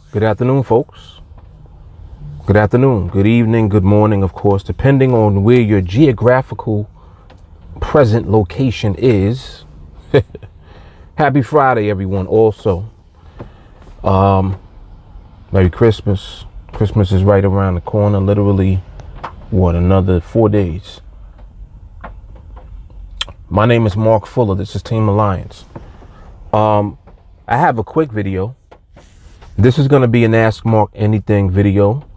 Good afternoon, folks. Good afternoon, good evening, good morning, of course, depending on where your geographical present location is. Happy Friday, everyone. Also, Merry Christmas. Christmas is right around the corner. Literally, another 4 days. My name is Mark Fuller. This is TeamAlliance. I have a quick video. This is going to be an Ask Mark Anything video.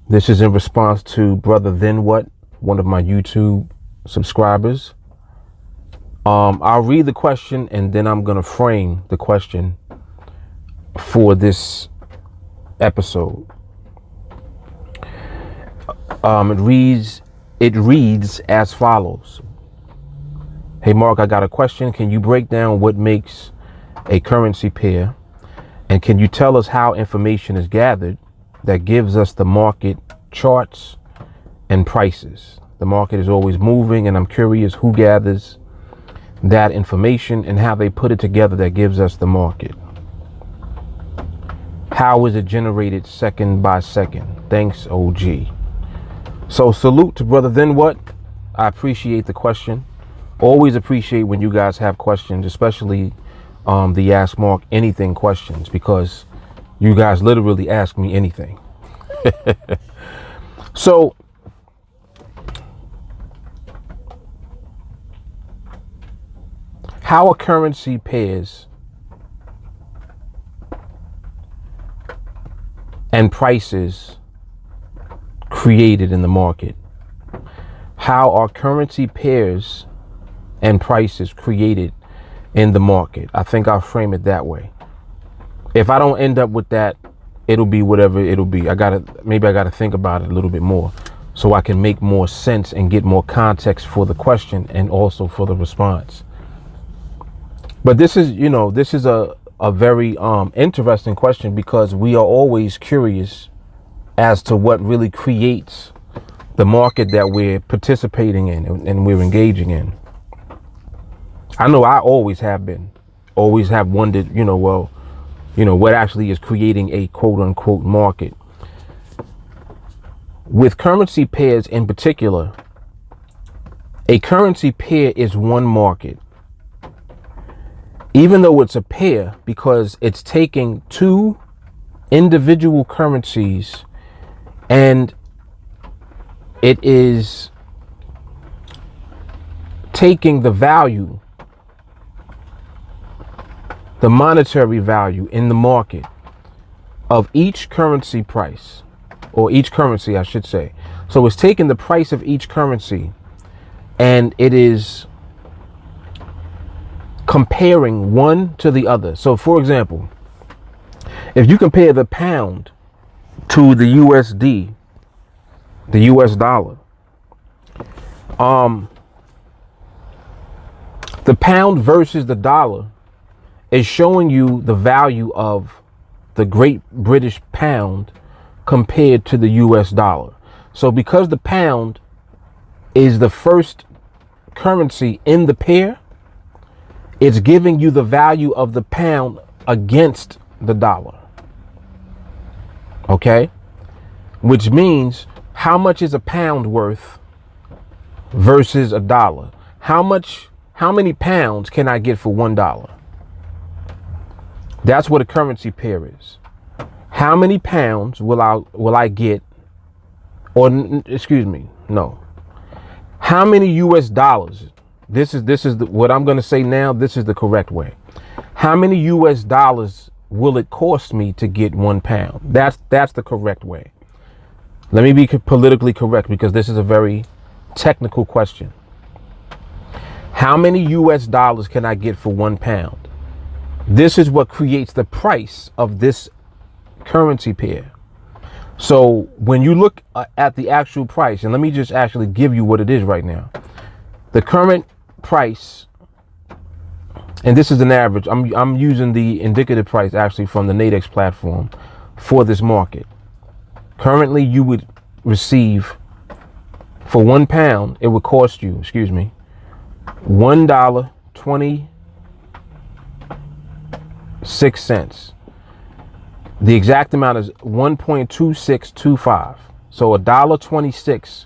This is in response to Brother Then What, one of my YouTube subscribers. I'll read the question and then I'm going to frame the question for this episode. It reads as follows. Hey Mark, I got a question. Can you break down what makes a currency pair? And can you tell us how information is gathered that gives us the market charts and prices? The market is always moving, and I'm curious who gathers that information and how they put it together that gives us the market. How is it generated second by second? Thanks, OG. So salute to Brother Then What. I appreciate the question. Always appreciate when you guys have questions, especially the Ask Mark Anything questions, because you guys literally ask me anything. So how are currency pairs and prices created in the market? How are currency pairs and prices created in the market? I think I'll frame it that way. If I don't end up with that, it'll be whatever it'll be. Maybe I gotta think about it a little bit more so I can make more sense and get more context for the question and also for the response. But this is a very interesting question, because we are always curious as to what really creates the market that we're participating in and we're engaging in. I know I always have wondered, what actually is creating a quote unquote market. With currency pairs in particular, a currency pair is one market. Even though it's a pair, because it's taking two individual currencies and it is taking the value, the monetary value in the market of each currency price, or each currency, I should say. So it's taking the price of each currency and it is comparing one to the other. So for example, if you compare the pound to the USD, the US dollar, the pound versus the dollar is showing you the value of the Great British Pound compared to the US dollar. So because the pound is the first currency in the pair, it's giving you the value of the pound against the dollar. Okay? Which means, how much is a pound worth versus a dollar? How many pounds can I get for $1? That's what a currency pair is. How many pounds will I get, or excuse me, no. How many US dollars? This is what I'm going to say now. This is the correct way. How many US dollars will it cost me to get 1 pound? That's the correct way. Let me be politically correct, because this is a very technical question. How many US dollars can I get for 1 pound? This is what creates the price of this currency pair. So when you look at the actual price, and let me just actually give you what it is right now. The current price, and this is an average. I'm using the indicative price actually from the NADEX platform for this market. Currently, you would receive, for 1 pound, it would cost you, $1.26. The exact amount is 1.2625. So $1.26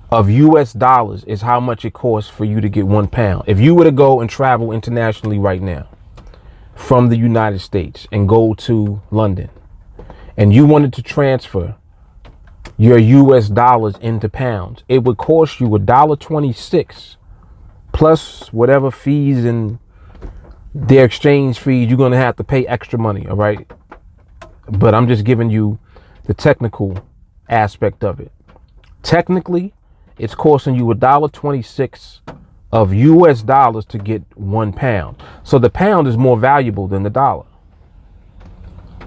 of US dollars is how much it costs for you to get 1 pound. If you were to go and travel internationally right now from the United States and go to London and you wanted to transfer your US dollars into pounds, it would cost you $1.26 plus whatever fees and their exchange fees. You're going to have to pay extra money. All right. But I'm just giving you the technical aspect of it. Technically, it's costing you $1.26 of US dollars to get 1 pound. So the pound is more valuable than the dollar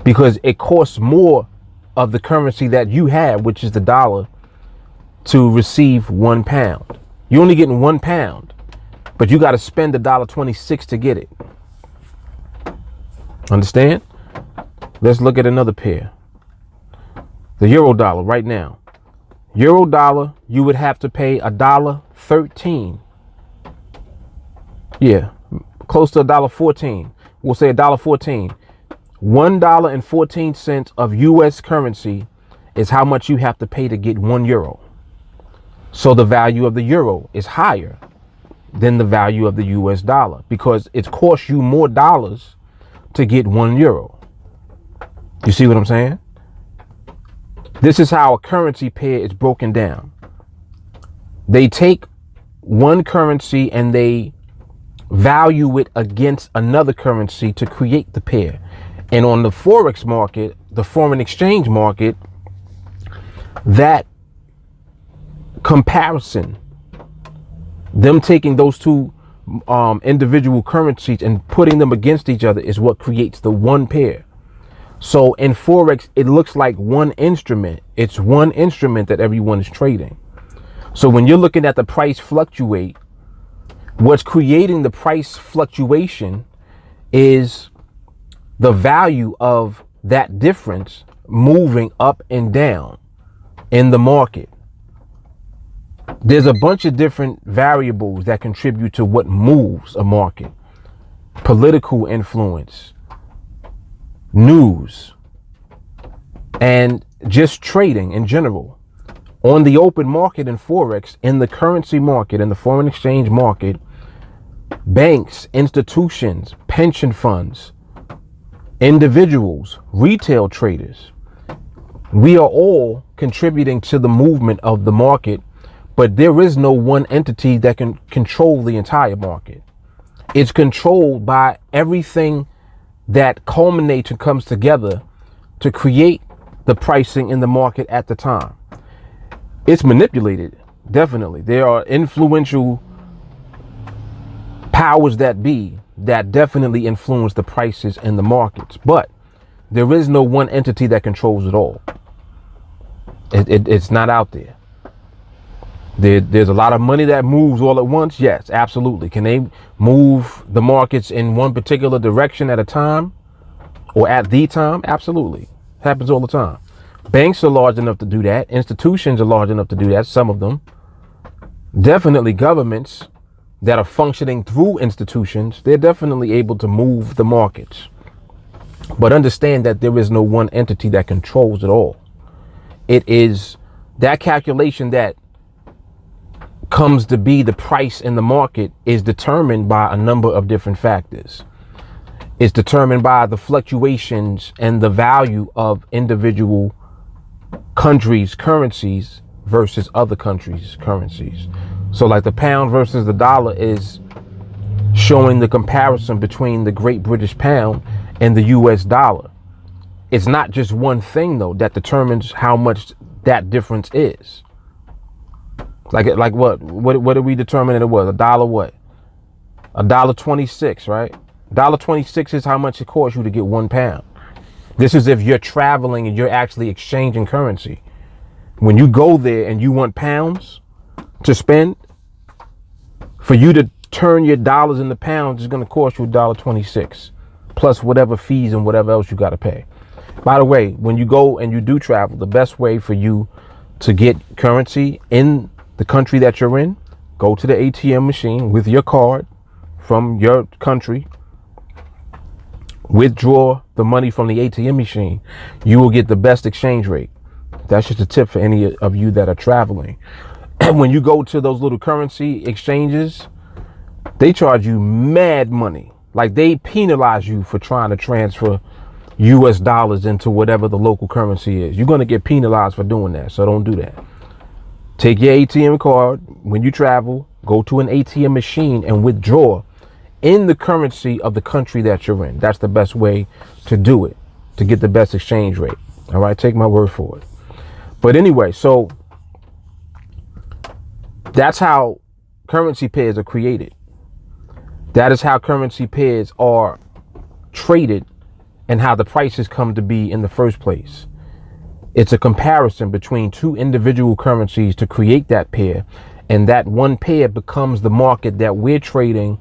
because it costs more of the currency that you have, which is the dollar, to receive 1 pound. You're only getting 1 pound, but you got to spend $1.26 to get it. Understand? Let's look at another pair. The euro dollar right now. Euro dollar, you would have to pay $1.13. Yeah, close to $1.14. We'll say $1.14. $1.14 of US currency is how much you have to pay to get 1 euro. So the value of the euro is higher than the value of the US dollar because it costs you more dollars to get 1 euro. You see what I'm saying? This is how a currency pair is broken down. They take one currency and they value it against another currency to create the pair. And on the Forex market, the foreign exchange market, that comparison, them taking those two individual currencies and putting them against each other is what creates the one pair. So in Forex, it looks like one instrument. It's one instrument that everyone is trading. So when you're looking at the price fluctuate, what's creating the price fluctuation is the value of that difference moving up and down in the market. There's a bunch of different variables that contribute to what moves a market. Political influence, news, and just trading in general. On the open market in Forex, in the currency market, in the foreign exchange market, banks, institutions, pension funds, individuals, retail traders, we are all contributing to the movement of the market, but there is no one entity that can control the entire market. It's controlled by everything that culminates and comes together to create the pricing in the market at the time. It's manipulated, definitely. There are influential powers that be that definitely influence the prices in the markets, but there is no one entity that controls it all. It's not out there. There's a lot of money that moves all at once. Yes, absolutely. Can they move the markets in one particular direction at a time or at the time? Absolutely. Happens all the time. Banks are large enough to do that. Institutions are large enough to do that. Some of them. Definitely governments that are functioning through institutions, they're definitely able to move the markets. But understand that there is no one entity that controls it all. It is that calculation that comes to be the price in the market is determined by a number of different factors. It's determined by the fluctuations and the value of individual countries' currencies versus other countries' currencies. So like the pound versus the dollar is showing the comparison between the Great British Pound and the US dollar. It's not just one thing though that determines how much that difference is. Like what did we determine it was? $1 what? $1.26, right? $1.26 is how much it costs you to get 1 pound. This is if you're traveling and you're actually exchanging currency. When you go there and you want pounds to spend, for you to turn your dollars into pounds is going to cost you $1.26 plus whatever fees and whatever else you got to pay. By the way, when you go and you do travel, the best way for you to get currency in the country that you're in, go to the ATM machine with your card from your country, withdraw the money from the ATM machine, you will get the best exchange rate. That's just a tip for any of you that are traveling. When you go to those little currency exchanges, they charge you mad money. Like, they penalize you for trying to transfer US dollars into whatever the local currency is. You're going to get penalized for doing that. So don't do that. Take your ATM card when you travel, go to an ATM machine and withdraw in the currency of the country that you're in. That's the best way to do it, to get the best exchange rate. All right, take my word for it. But anyway, so that's how currency pairs are created. That is how currency pairs are traded and how the prices come to be in the first place. It's a comparison between two individual currencies to create that pair, and that one pair becomes the market that we're trading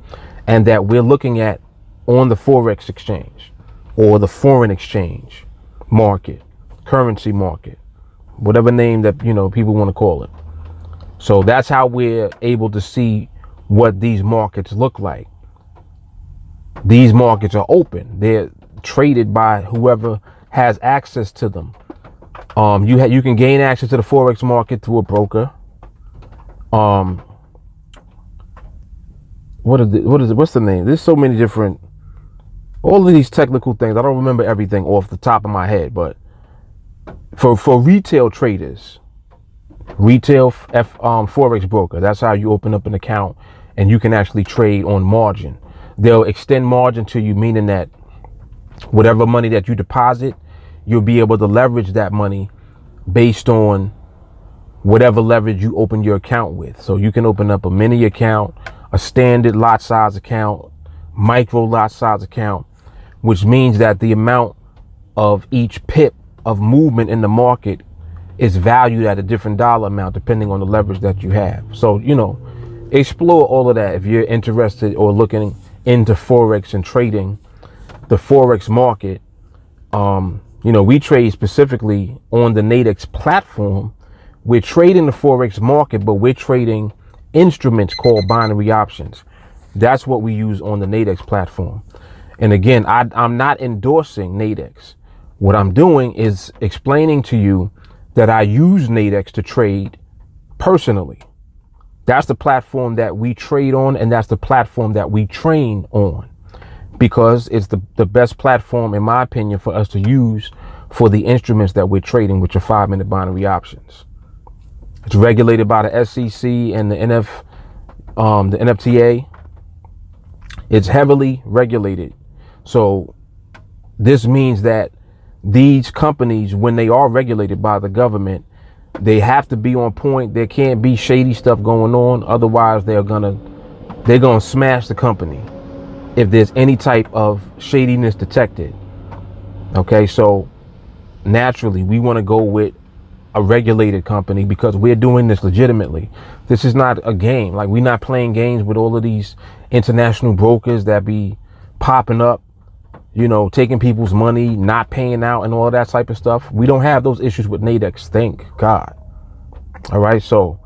and that we're looking at on the Forex exchange or the foreign exchange market, currency market, whatever name that, you know, people want to call it. So that's how we're able to see what these markets look like. These markets are open. They're traded by whoever has access to them. You can gain access to the Forex market through a broker. What's the name? There's so many different, all of these technical things. I don't remember everything off the top of my head, but for retail traders, retail Forex broker, that's how you open up an account and you can actually trade on margin. They'll extend margin to you, meaning that whatever money that you deposit, you'll be able to leverage that money based on whatever leverage you open your account with. So you can open up a mini account, a standard lot size account, micro lot size account, which means that the amount of each pip of movement in the market is valued at a different dollar amount depending on the leverage that you have. So, you know, explore all of that if you're interested or looking into Forex and trading the Forex market. You know, we trade specifically on the NADEX platform. We're trading the Forex market, but we're trading instruments called binary options. That's what we use on the NADEX platform. And again, I'm not endorsing NADEX. What I'm doing is explaining to you that I use NADEX to trade personally. That's the platform that we trade on, and that's the platform that we train on, because it's the best platform, in my opinion, for us to use for the instruments that we're trading, which are 5-minute binary options. It's regulated by the SEC and the NFTA. It's heavily regulated. So this means that these companies, when they are regulated by the government, they have to be on point. There can't be shady stuff going on. Otherwise, they're gonna smash the company if there's any type of shadiness detected. Okay, so naturally, we want to go with a regulated company because we're doing this legitimately. This is not a game. Like, we're not playing games with all of these international brokers that be popping up, you know, taking people's money, not paying out and all that type of stuff. We don't have those issues with NADEX, thank God. All right, so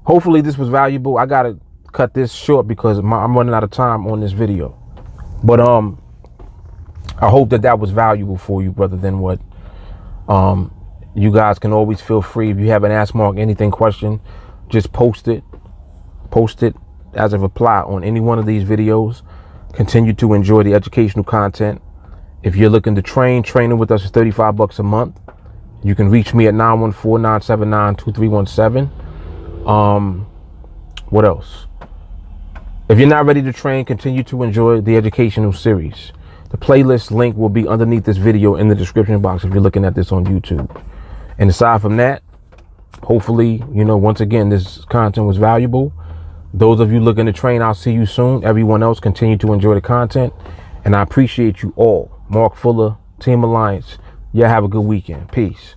hopefully this was valuable. I gotta cut this short because I'm running out of time on this video. But I hope that was valuable for you, brother. Than what you guys can always feel free, if you have an Ask Mark anything question, just post it as a reply on any one of these videos. Continue to enjoy the educational content. If you're looking to training with us is $35 a month. You can reach me at 914-979-2317. What else? If you're not ready to train, continue to enjoy the educational series. The playlist link will be underneath this video in the description box if you're looking at this on YouTube. And aside from that, hopefully, you know, once again, this content was valuable. Those of you looking to train, I'll see you soon. Everyone else, continue to enjoy the content. And I appreciate you all. Mark Fuller, TeamAlliance. Yeah, have a good weekend. Peace.